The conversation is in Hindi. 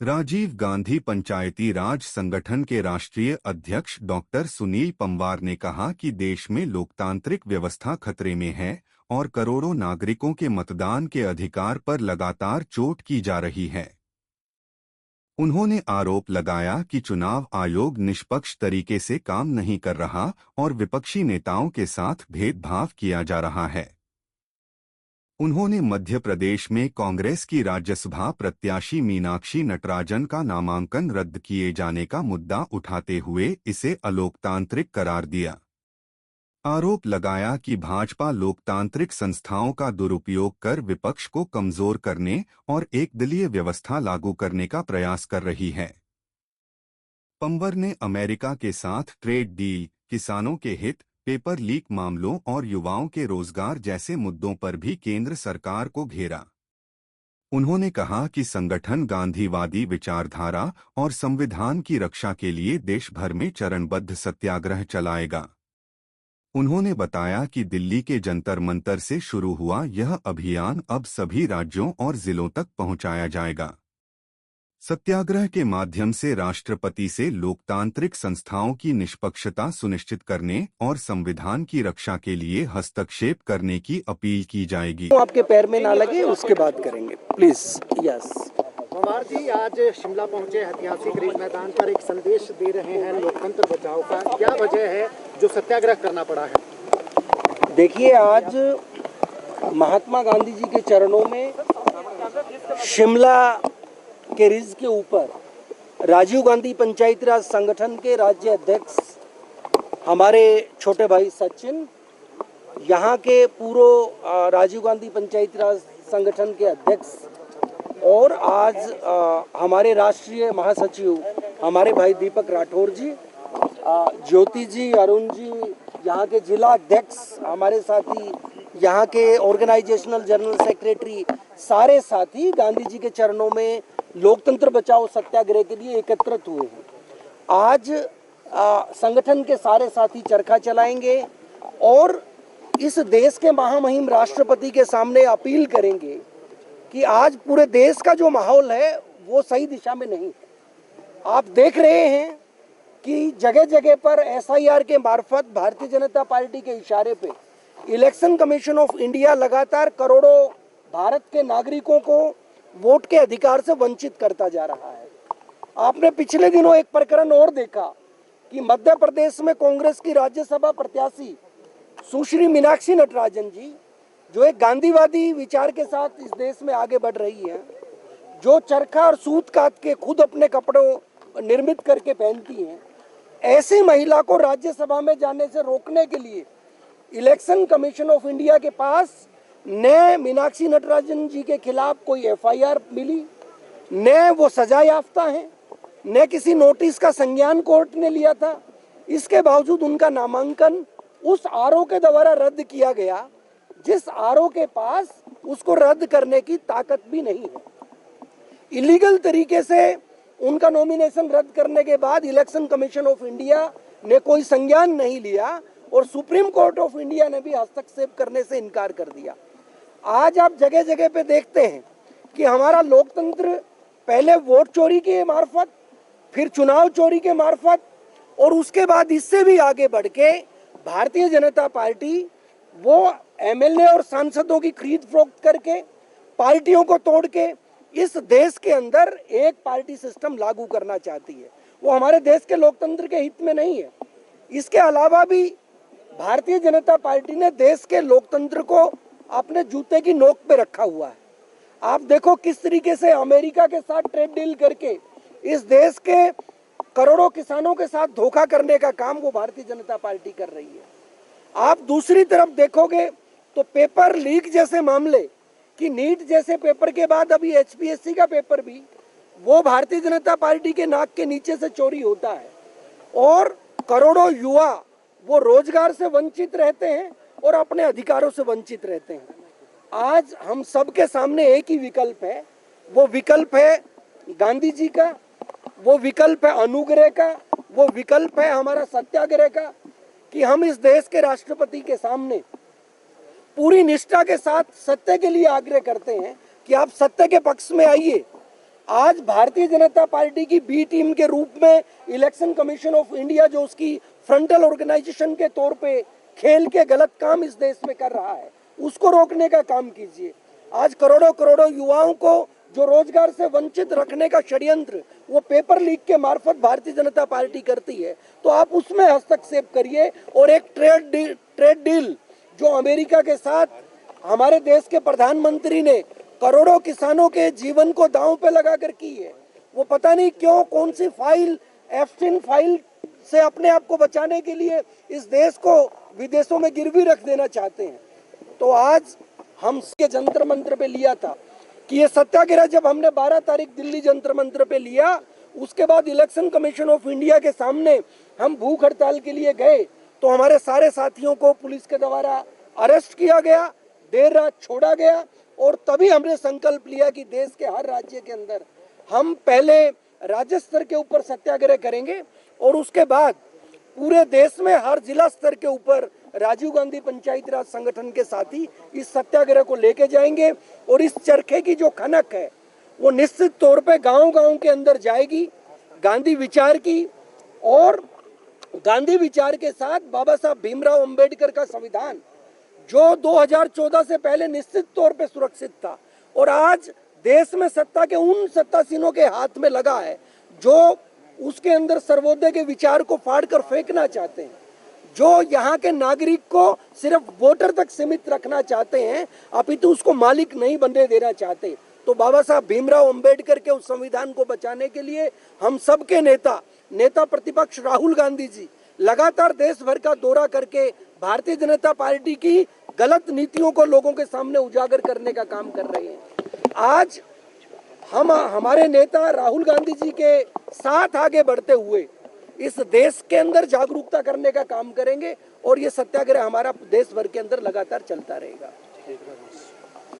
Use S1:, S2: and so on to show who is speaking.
S1: राजीव गांधी पंचायती राज संगठन के राष्ट्रीय अध्यक्ष डॉक्टर सुनील पंवार ने कहा कि देश में लोकतांत्रिक व्यवस्था खतरे में है और करोड़ों नागरिकों के मतदान के अधिकार पर लगातार चोट की जा रही है। उन्होंने आरोप लगाया कि चुनाव आयोग निष्पक्ष तरीके से काम नहीं कर रहा और विपक्षी नेताओं के साथ भेदभाव किया जा रहा है। उन्होंने मध्य प्रदेश में कांग्रेस की राज्यसभा प्रत्याशी मीनाक्षी नटराजन का नामांकन रद्द किए जाने का मुद्दा उठाते हुए इसे अलोकतांत्रिक करार दिया। आरोप लगाया कि भाजपा लोकतांत्रिक संस्थाओं का दुरुपयोग कर विपक्ष को कमजोर करने और एकदलीय व्यवस्था लागू करने का प्रयास कर रही है। पंवर ने अमेरिका के साथ ट्रेड डील, किसानों के हित, पेपर लीक मामलों और युवाओं के रोजगार जैसे मुद्दों पर भी केंद्र सरकार को घेरा। उन्होंने कहा कि संगठन गांधीवादी विचारधारा और संविधान की रक्षा के लिए देश भर में चरणबद्ध सत्याग्रह चलाएगा। उन्होंने बताया कि दिल्ली के जंतर मंतर से शुरू हुआ यह अभियान अब सभी राज्यों और जिलों तक पहुंचाया जाएगा। सत्याग्रह के माध्यम से राष्ट्रपति से लोकतांत्रिक संस्थाओं की निष्पक्षता सुनिश्चित करने और संविधान की रक्षा के लिए हस्तक्षेप करने की अपील की जाएगी।
S2: आपके पैर में ना लगे उसके बाद करेंगे, प्लीज। यस,
S3: पंवार जी आज शिमला पहुंचे, ऐतिहासिक रिज मैदान पर एक संदेश दे रहे हैं लोकतंत्र बचाओ का। क्या वजह है जो सत्याग्रह करना पड़ा है?
S2: देखिए, आज महात्मा गांधी जी के चरणों में शिमला के रिज के ऊपर राजीव गांधी पंचायती राज संगठन के राज्य अध्यक्ष हमारे छोटे भाई सचिन, यहाँ के पूर्व राजीव गांधी पंचायती राज संगठन के अध्यक्ष और आज हमारे राष्ट्रीय महासचिव हमारे भाई दीपक राठौर जी, ज्योति जी, अरुण जी, यहाँ के जिला अध्यक्ष हमारे साथी, यहाँ के ऑर्गेनाइजेशनल जनरल सेक्रेटरी, सारे साथी गांधी जी के चरणों में लोकतंत्र बचाओ सत्याग्रह के लिए एकत्रित हुए हैं। आज संगठन के सारे साथी चरखा चलाएंगे और इस देश के महामहिम राष्ट्रपति के सामने अपील करेंगे कि आज पूरे देश का जो माहौल है वो सही दिशा में नहीं है। आप देख रहे हैं कि जगह जगह पर एसआईआर के मार्फत भारतीय जनता पार्टी के इशारे पे इलेक्शन कमीशन ऑफ इंडिया लगातार करोड़ों भारत के नागरिकों को वोट के अधिकार से वंचित करता जा रहा है। आपने पिछले दिनों एक प्रकरण और देखा कि मध्य प्रदेश में कांग्रेस की राज्यसभा प्रत्याशी सुश्री मीनाक्षी नटराजन जी, जो एक गांधीवादी विचार के साथ इस देश में आगे बढ़ रही है, जो चरखा और सूत काट के खुद अपने कपड़ों निर्मित करके पहनती हैं, ऐसी महिला को राज्यसभा में जाने से रोकने के लिए इलेक्शन कमीशन ऑफ इंडिया के पास न मीनाक्षी नटराजन जी के खिलाफ कोई एफआईआर मिली, न वो सजा याफ्ता है, न किसी नोटिस का संज्ञान कोर्ट ने लिया था। इसके बावजूद उनका नामांकन उस आरओ के द्वारा रद्द किया गया जिस आरओ के पास उसको रद्द करने की ताकत भी नहीं है। इलीगल तरीके से उनका नॉमिनेशन रद्द करने के बाद इलेक्शन कमीशन ऑफ इंडिया ने कोई संज्ञान नहीं लिया और सुप्रीम कोर्ट ऑफ इंडिया ने भी हस्तक्षेप करने से इनकार कर दिया। आज आप जगह जगह पे देखते हैं कि हमारा लोकतंत्र पहले वोट चोरी के मार्फत, फिर चुनाव चोरी के मार्फत और उसके बाद इससे भी आगे बढ़ के भारतीय जनता पार्टी वो एमएलए और सांसदों की खरीद फरोख्त करके, पार्टियों को तोड़ के इस देश के अंदर एक पार्टी सिस्टम लागू करना चाहती है। वो हमारे देश के लोकतंत्र के हित में नहीं है। इसके अलावा भी भारतीय जनता पार्टी ने देश के लोकतंत्र को अपने जूते की नोक पे रखा हुआ है। आप देखो किस तरीके से अमेरिका के साथ ट्रेड डील करके इस देश के करोड़ों किसानों के साथ धोखा करने का काम वो भारतीय जनता पार्टी कर रही है। आप दूसरी तरफ देखोगे तो पेपर लीक जैसे मामले, कि नीट जैसे पेपर के बाद अभी एचपीएससी का पेपर भी वो भारतीय जनता पार्टी के नाक के नीचे से चोरी होता है और करोड़ों युवा वो रोजगार से वंचित रहते हैं और अपने अधिकारों से वंचित रहते हैं। आज हम सबके सामने एक ही विकल्प है, वो विकल्प है गांधी जी का, वो विकल्प है अनुग्रह का, वो विकल्प है हमारा सत्याग्रह का, कि हम इस देश के राष्ट्रपति के सामने पूरी निष्ठा के साथ सत्य के लिए आग्रह करते हैं कि आप सत्य के पक्ष में आइए, आज भारतीय जनता पार्टी की बी टीम के रूप में इलेक्शन कमीशन ऑफ इंडिया जो उसकी फ्रंटल ऑर्गेनाइजेशन के तौर पे खेल के गलत काम इस देश में कर रहा है, उसको रोकने का काम कीजिए। आज करोड़ों करोड़ों युवाओं को जो रोजगार से वंचित रखने का षड्यंत्र वो पेपर लीक के मार्फत भारतीय जनता पार्टी करती है, तो आप उसमें हस्तक्षेप करिए। और एक ट्रेड डील जो अमेरिका के साथ हमारे देश के प्रधानमंत्री ने करोड़ों किसानों के जीवन को दांव पे लगाकर की है, वो पता नहीं क्यों कौन सी फाइल एफस्टीन फाइल से अपने आप को बचाने के लिए इस देश को विदेशों में गिरवी रख देना चाहते हैं। तो आज हम के जंतर मंत्र पे लिया था कि ये सत्याग्रह जब हमने 12 तारीख दिल्ली जंतर मंत्र पे लिया, उसके बाद इलेक्शन कमीशन ऑफ इंडिया के सामने हम भूख हड़ताल के लिए गए तो हमारे सारे साथियों को पुलिस के द्वारा अरेस्ट किया गया, देर रात छोड़ा गया। और तभी हमने संकल्प लिया कि देश के हर राज्य के अंदर हम पहले राज्य स्तर के ऊपर सत्याग्रह करेंगे और उसके बाद पूरे देश में हर जिला स्तर के ऊपर राजीव गांधी पंचायती राज संगठन के साथी इस सत्याग्रह को लेके जाएंगे। और इस चरखे की जो खनक है वो निश्चित तौर पे गांव-गांव के अंदर जाएगी गांधी विचार की, और गांधी विचार के साथ बाबा साहब भीमराव अंबेडकर का संविधान जो 2014 से पहले निश्चित तौर पे सुरक्षित था और आज देश में सत्ता के उन सत्तासीनों के हाथ में लगा है जो उसके अंदर सर्वोदय के विचार को फाड़कर फेंकना चाहते हैं, जो यहाँ के नागरिक को सिर्फ वोटर तक सीमित रखना चाहते हैं, अपितु उसको मालिक नहीं बनने देना चाहते। तो बाबा साहब भीमराव अंबेडकर के उस संविधान को बचाने के लिए हम सबके नेता प्रतिपक्ष राहुल गांधी जी लगातार देश भर का दौरा करके भारतीय जनता पार्टी की गलत नीतियों को लोगों के सामने उजागर करने का काम कर रहे हैं। आज हम हमारे नेता राहुल गांधी जी के साथ आगे बढ़ते हुए इस देश के अंदर जागरूकता करने का काम करेंगे और ये सत्याग्रह हमारा देश भर के अंदर लगातार चलता रहेगा।